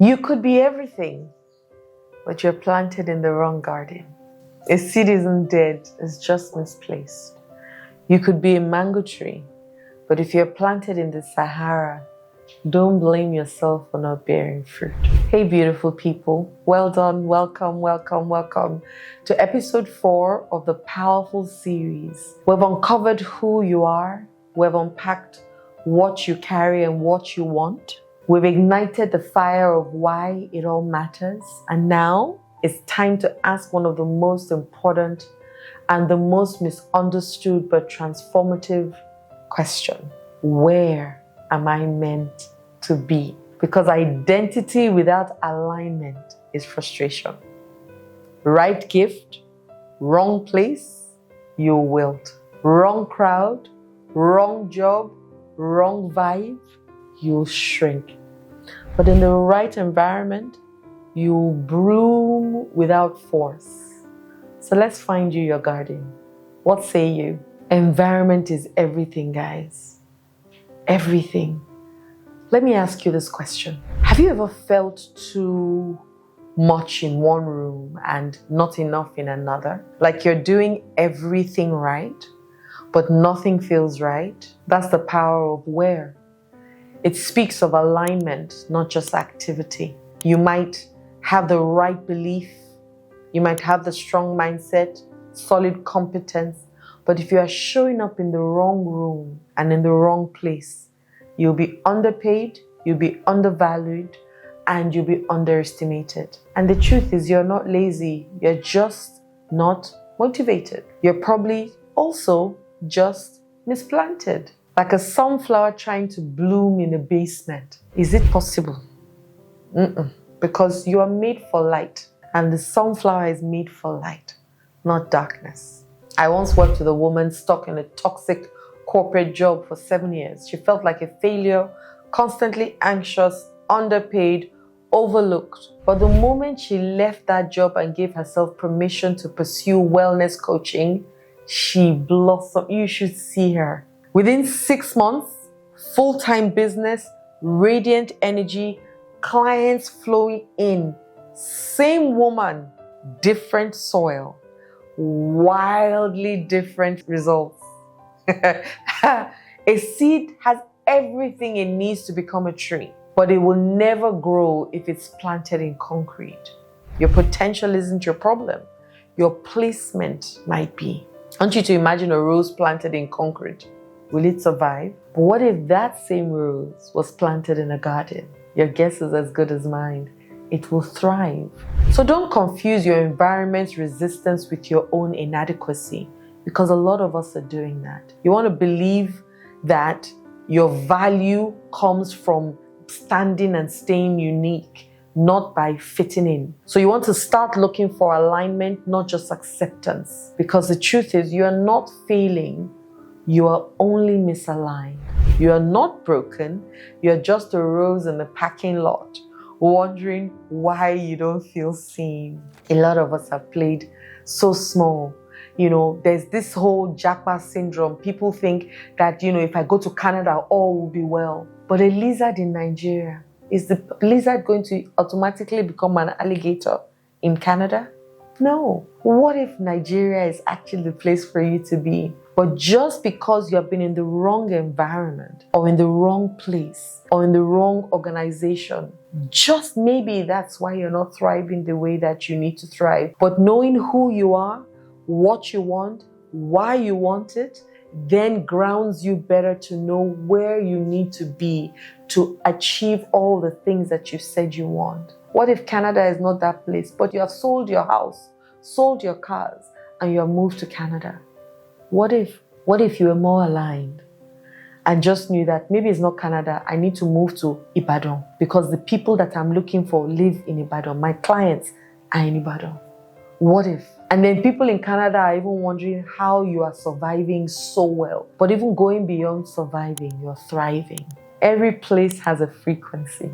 You could be everything, but you're planted in the wrong garden. A seed isn't dead, it's just misplaced. You could be a mango tree, but if you're planted in the Sahara, don't blame yourself for not bearing fruit. Hey, beautiful people. Well done. Welcome, welcome, welcome to episode 4 of the powerful series. We've uncovered who you are. We've unpacked what you carry and what you want. We've ignited the fire of why it all matters. And now it's time to ask one of the most important and the most misunderstood but transformative question. Where am I meant to be? Because identity without alignment is frustration. Right gift, wrong place, you wilt. Wrong crowd, wrong job, wrong vibe, you'll shrink. But in the right environment, you'll bloom without force. So let's find you your garden. What say you? Environment is everything, guys. Everything. Let me ask you this question. Have you ever felt too much in one room and not enough in another? Like you're doing everything right, but nothing feels right? That's the power of where. It speaks of alignment, not just activity. You might have the right belief, you might have the strong mindset, solid competence, but if you are showing up in the wrong room and in the wrong place, you'll be underpaid, you'll be undervalued, and you'll be underestimated. And the truth is, you're not lazy, you're just not motivated. You're probably also just misplanted. Like a sunflower trying to bloom in a basement. Is it possible? Because you are made for light, and the sunflower is made for light, not darkness. I once worked with a woman stuck in a toxic corporate job for 7 years. She felt like a failure, constantly anxious, underpaid, overlooked. But the moment she left that job and gave herself permission to pursue wellness coaching, she blossomed. You should see her. Within 6 months, full-time business, radiant energy, clients flowing in. Same woman, different soil, wildly different results. A seed has everything it needs to become a tree, but it will never grow if it's planted in concrete. Your potential isn't your problem. Your placement might be. I want you to imagine a rose planted in concrete. Will it survive? But what if that same rose was planted in a garden? Your guess is as good as mine. It will thrive. So don't confuse your environment's resistance with your own inadequacy, because a lot of us are doing that. You want to believe that your value comes from standing and staying unique, not by fitting in. So you want to start looking for alignment, not just acceptance. Because the truth is, you are not failing, you are only misaligned. You are not broken, you are just a rose in the parking lot, wondering why you don't feel seen. A lot of us have played so small. There's this whole Jackpot syndrome. People think that, if I go to Canada, all will be well. But a lizard in Nigeria, is the lizard going to automatically become an alligator in Canada? No. What if Nigeria is actually the place for you to be? But just because you have been in the wrong environment, or in the wrong place, or in the wrong organization, just maybe that's why you're not thriving the way that you need to thrive. But knowing who you are, what you want, why you want it, then grounds you better to know where you need to be to achieve all the things that you said you want. What if Canada is not that place, but you have sold your house, sold your cars, and you have moved to Canada? What if you were more aligned and just knew that maybe it's not Canada, I need to move to Ibadan because the people that I'm looking for live in Ibadan. My clients are in Ibadan. What if? And then people in Canada are even wondering how you are surviving so well. But even going beyond surviving, you're thriving. Every place has a frequency,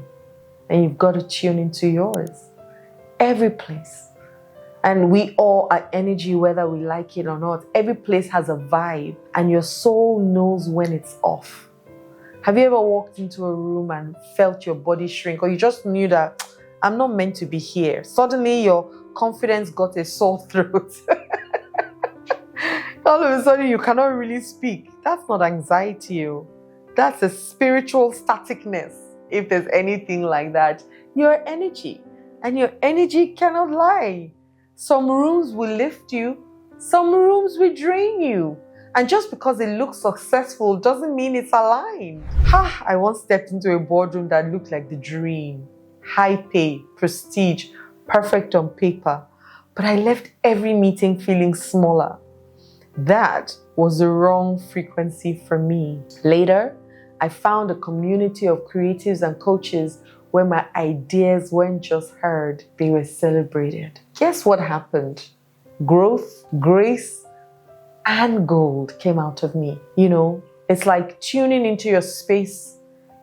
and you've got to tune into yours. Every place. And we all are energy, whether we like it or not. Every place has a vibe, and your soul knows when it's off. Have you ever walked into a room and felt your body shrink, or you just knew that I'm not meant to be here. Suddenly your confidence got a sore throat. All of a sudden you cannot really speak. That's not anxiety. That's a spiritual staticness, if there's anything like that. Your energy, and your energy cannot lie. Some rooms will lift you, some rooms will drain you. And just because it looks successful doesn't mean it's aligned. I once stepped into a boardroom that looked like the dream. High pay, prestige, perfect on paper. But I left every meeting feeling smaller. That was the wrong frequency for me. Later, I found a community of creatives and coaches where my ideas weren't just heard, they were celebrated. Guess what happened? Growth, grace, and gold came out of me. It's like tuning into your space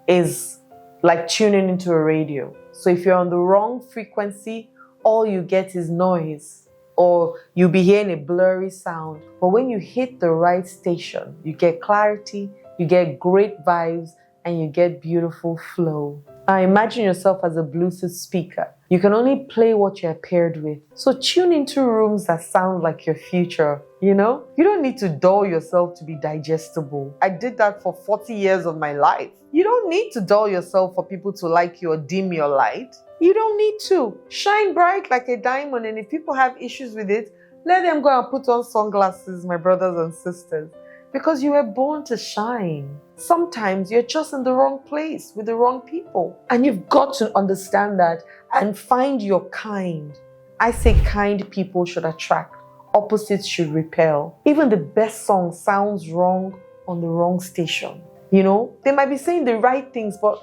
is like tuning into a radio. So if you're on the wrong frequency, all you get is noise, or you'll be hearing a blurry sound. But when you hit the right station, you get clarity, you get great vibes, and you get beautiful flow. Imagine yourself as a Bluetooth speaker. You can only play what you're paired with. So tune into rooms that sound like your future, You don't need to dull yourself to be digestible. I did that for 40 years of my life. You don't need to dull yourself for people to like you or dim your light. You don't need to. Shine bright like a diamond, and if people have issues with it, let them go and put on sunglasses, my brothers and sisters. Because you were born to shine. Sometimes you're just in the wrong place with the wrong people. And you've got to understand that and find your kind. I say kind people should attract. Opposites should repel. Even the best song sounds wrong on the wrong station. They might be saying the right things, but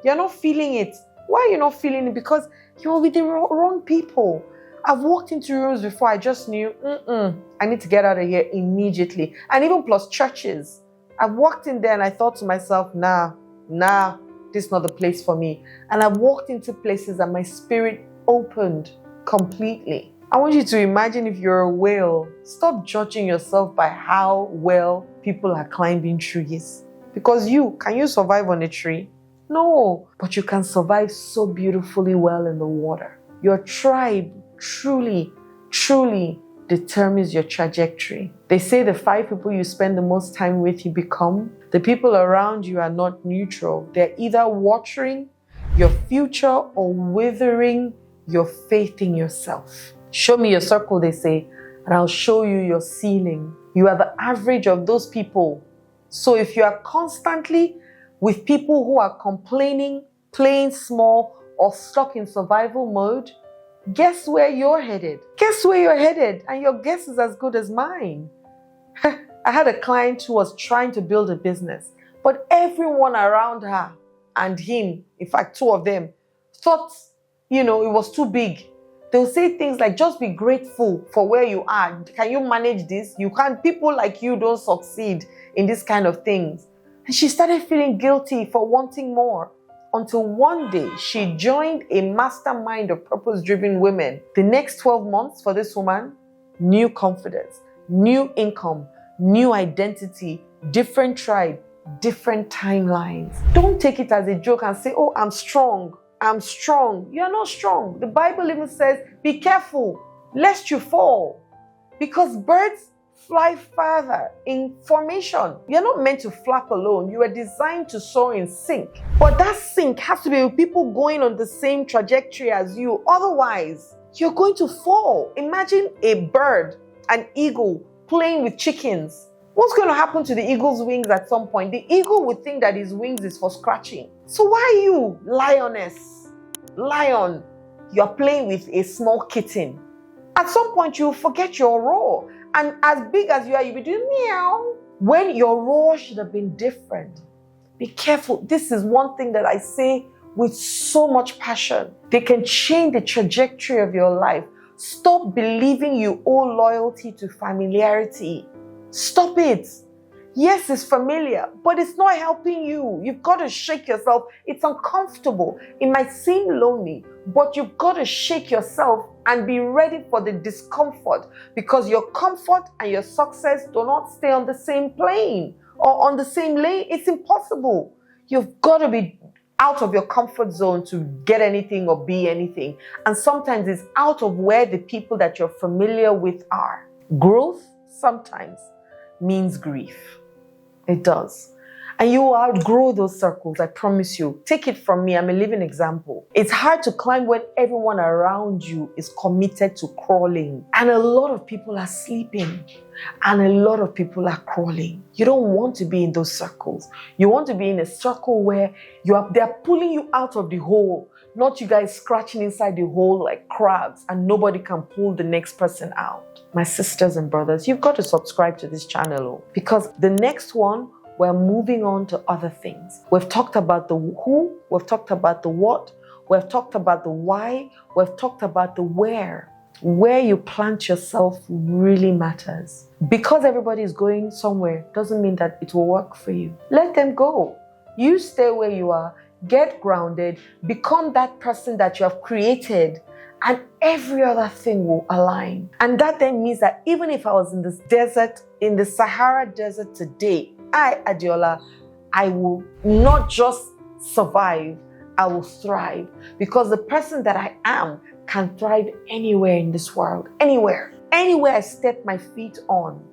you're not feeling it. Why are you not feeling it? Because you're with the wrong people. I've walked into rooms before I just knew, I need to get out of here immediately. And even plus churches. I've walked in there and I thought to myself, this is not the place for me. And I've walked into places and my spirit opened completely. I want you to imagine if you're a whale. Stop judging yourself by how well people are climbing trees. Because can you survive on a tree? No, but you can survive so beautifully well in the water. Your tribe truly determines your trajectory. They say the 5 people you spend the most time with, you become. The people around you are not neutral. They're either watering your future or withering your faith in yourself. Show me your circle, they say, and I'll show you your ceiling. You are the average of those people. So if you are constantly with people who are complaining, playing small, or stuck in survival mode, guess where you're headed? Guess where you're headed, and your guess is as good as mine. I had a client who was trying to build a business, but everyone around her and him, in fact 2 of them, thought, it was too big. They'll say things like, just be grateful for where you are. Can you manage this? You can't. People like you don't succeed in this kind of things. And she started feeling guilty for wanting more. Until one day, she joined a mastermind of purpose-driven women. The next 12 months for this woman, new confidence, new income, new identity, different tribe, different timelines. Don't take it as a joke and say, I'm strong. I'm strong. You're not strong. The Bible even says, be careful lest you fall. Because birds fly farther in formation. You're not meant to flap alone. You are designed to soar in sync. But that sync has to be with people going on the same trajectory as you. Otherwise, you're going to fall. Imagine a bird, an eagle, playing with chickens. What's going to happen to the eagle's wings at some point? The eagle would think that his wings is for scratching. So why are you, lion, you're playing with a small kitten? At some point, you'll forget your roar. And as big as you are, you'll be doing meow. When your roar should have been different. Be careful. This is one thing that I say with so much passion. They can change the trajectory of your life. Stop believing you owe loyalty to familiarity. Stop it. Yes, it's familiar, but it's not helping you. You've got to shake yourself. It's uncomfortable. It might seem lonely, but you've got to shake yourself and be ready for the discomfort, because your comfort and your success do not stay on the same plane or on the same lane. It's impossible. You've got to be out of your comfort zone to get anything or be anything. And sometimes it's out of where the people that you're familiar with are. Growth sometimes means grief. It does. And you will outgrow those circles, I promise you. Take it from me, I'm a living example. It's hard to climb when everyone around you is committed to crawling. And a lot of people are sleeping. And a lot of people are crawling. You don't want to be in those circles. You want to be in a circle where they're pulling you out of the hole, not you guys scratching inside the hole like crabs and nobody can pull the next person out. My sisters and brothers, you've got to subscribe to this channel because the next one, we're moving on to other things. We've talked about the who, we've talked about the what, we've talked about the why, we've talked about the where. Where you plant yourself really matters. Because everybody is going somewhere doesn't mean that it will work for you. Let them go. You stay where you are, get grounded, become that person that you have created, and every other thing will align. And that then means that even if I was in this desert, in the Sahara Desert today, Adeola, I will not just survive, I will thrive. Because the person that I am can thrive anywhere in this world. Anywhere. Anywhere I step my feet on,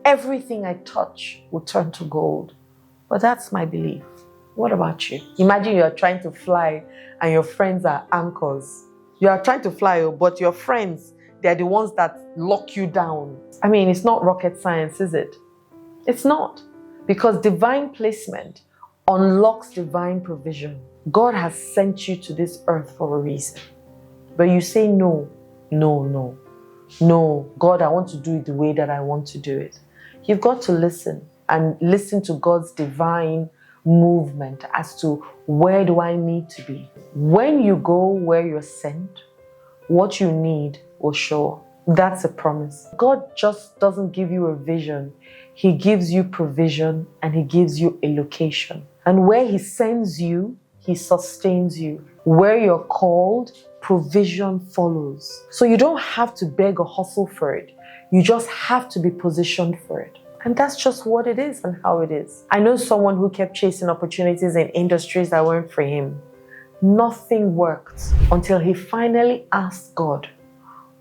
everything I touch will turn to gold. But that's my belief. What about you? Imagine you are trying to fly and your friends are anchors. You are trying to fly, but your friends, they're the ones that lock you down. I mean, it's not rocket science, is it? It's not. Because divine placement unlocks divine provision. God has sent you to this earth for a reason. But you say no, no, no. No, God, I want to do it the way that I want to do it. You've got to listen and listen to God's divine movement as to where do I need to be. When you go where you're sent, what you need will show up. That's a promise. God just doesn't give you a vision. He gives you provision and He gives you a location. And where He sends you, He sustains you. Where you're called, provision follows. So you don't have to beg or hustle for it. You just have to be positioned for it. And that's just what it is and how it is. I know someone who kept chasing opportunities in industries that weren't for him. Nothing worked until he finally asked God,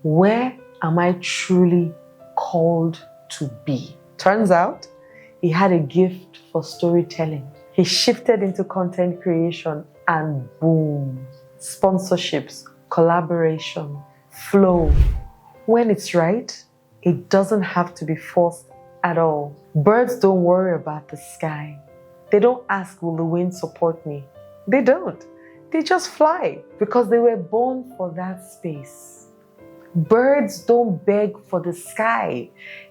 where am I truly called to be? Turns out he had a gift for storytelling. He shifted into content creation and boom, sponsorships, collaboration, flow. When it's right, it doesn't have to be forced at all. Birds don't worry about the sky. They don't ask, will the wind support me? They don't. They just fly because they were born for that space. Birds don't beg for the sky.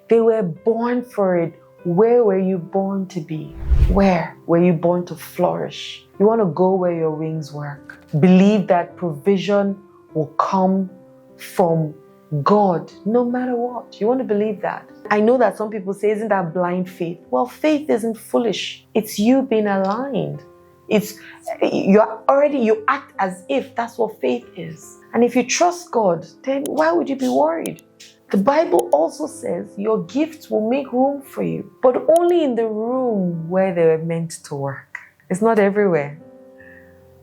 They were born for it. Where were you born to be? Where were you born to flourish? You want to go where your wings work. Believe that provision will come from God, no matter what. You want to believe that. I know that some people say, isn't that blind faith? Well, faith isn't foolish. It's you being aligned. You act as if that's what faith is. And if you trust God, then why would you be worried? The Bible also says your gifts will make room for you, but only in the room where they were meant to work. It's not everywhere.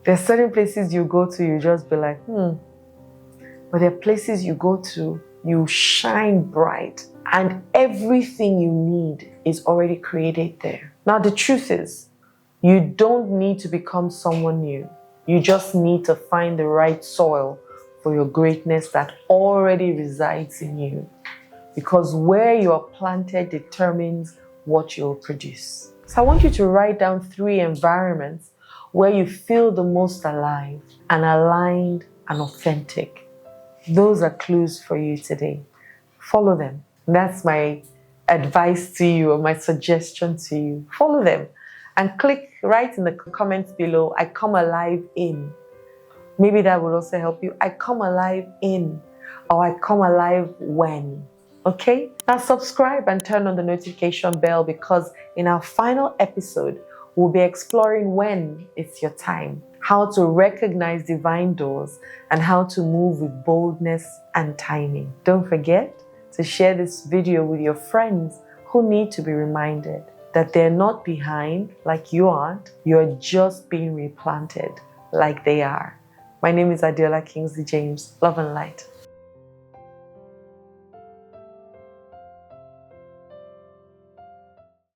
There are certain places you go to, you just be like, But there are places you go to, you shine bright, and everything you need is already created there. Now, the truth is, you don't need to become someone new. You just need to find the right soil for your greatness that already resides in you. Because where you are planted determines what you'll produce. So I want you to write down 3 environments where you feel the most alive and aligned and authentic. Those are clues for you today. Follow them. That's my advice to you or my suggestion to you. Follow them and write in the comments below, I come alive in. Maybe that will also help you. I come alive in, or I come alive when. Okay? Now subscribe and turn on the notification bell because in our final episode, we'll be exploring when it's your time, how to recognize divine doors, and how to move with boldness and timing. Don't forget to share this video with your friends who need to be reminded. that they're not behind like you aren't. You're just being replanted like they are. My name is Adeola Kingsley James. Love and light.